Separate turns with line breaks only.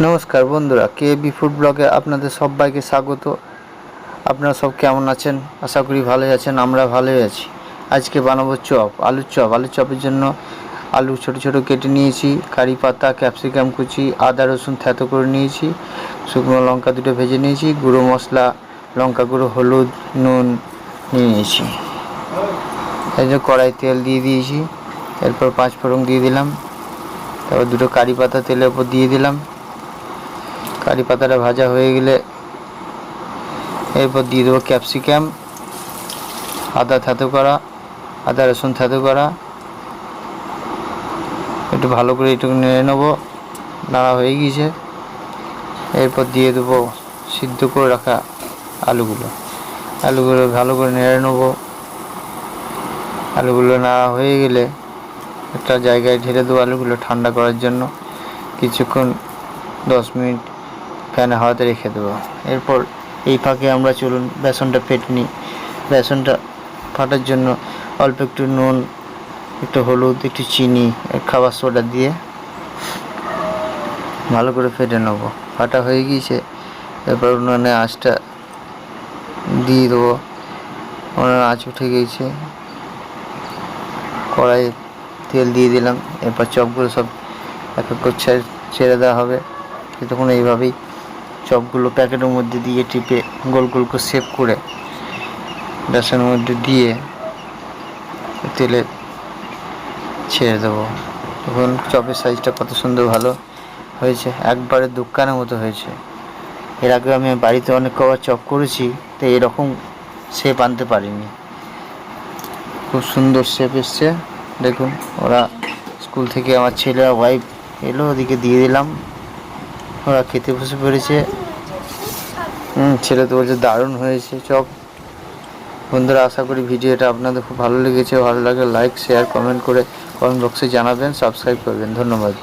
নমস্কার বন্ধুরা, k.F.B food ব্লগে আপনাদের সবাইকে স্বাগত। আপনারা সব কেমন আছেন? আশা করি ভালোই আছেন। আমরা ভালোই আছি। আজকে বানাবো চপ, আলুর চপ। আলুর চপের জন্য আলু ছোট ছোট কেটে নিয়েছি, কারি পাতা, ক্যাপসিকাম কুচি, আদা রসুন থেতো করে নিয়েছি, শুকনো লঙ্কা দুটো ভেজে নিয়েছি, গুঁড়ো মশলা, লঙ্কা গুঁড়ো, হলুদ, নুন নিয়ে নিয়েছি। এই যে কড়াই তেল দিয়ে দিয়েছি, এরপর 5 ফোড়ন দিয়ে দিলাম, তারপর দুটো কারি পাতা তেলের উপর দিয়ে দিলাম। কারি পাতাটা ভাজা হয়ে গেলে এরপর দিয়ে দেবো ক্যাপসিকাম, আদা থেতো করা, আদা রসুন থেতো করা। একটু ভালো করে একটু নেড়ে নেবো। নাড়া হয়ে গিয়েছে, এরপর দিয়ে দেবো সিদ্ধ করে রাখা আলুগুলো ভালো করে নেড়ে নেবো। আলুগুলো নাড়া হয়ে গেলে একটা জায়গায় ঢেলে দেবো আলুগুলো ঠান্ডা করার জন্য। কিছুক্ষণ 10 মিনিট ফ্যানে হাওয়াতে রেখে দেবো। এরপর এই ফাঁকে আমরা চলুন বেসনটা ফেটে নিই। বেসনটা ফাটার জন্য অল্প একটু নুন, একটু হলুদ, একটু চিনি, খাবার সোডা দিয়ে ভালো করে ফেটে নেবো। ফাটা হয়ে গিয়েছে, এরপর উনুনে আঁচটা দিয়ে দেবো। উনুনে আঁচ উঠে গিয়েছে, কড়াইয়ে তেল দিয়ে দিলাম। এরপর চপগুলো সব এক এক করে ছেড়ে দেওয়া হবে। তখন এইভাবেই চপগুলো প্যাকেটের মধ্যে দিয়ে টিপে গোল গোল করে শেপ করে বেসনের মধ্যে দিয়ে তেলে ছেড়ে দেবো। তখন চপের সাইজটা কত সুন্দর ভালো হয়েছে, একবারে দোকানের মতো হয়েছে। এর আগে আমি বাড়িতে অনেক কবার চপ করেছি, তো এরকম শেপ আনতে পারিনি। খুব সুন্দর শেপ এসছে। দেখুন, ওরা স্কুল থেকে আমার ছেলে আর ওয়াইফ এলো, ওদিকে দিয়ে দিলাম। ওরা খেতে বসে পড়েছে। ছেলে তো বলছে দারুণ হয়েছে চপ। বন্ধুরা, আশা করি ভিডিওটা আপনাদের খুব ভালো লেগেছে। ভালো লাগলে লাইক, শেয়ার, কমেন্ট করে কমেন্ট বক্সে জানাবেন, সাবস্ক্রাইব করবেন। ধন্যবাদ।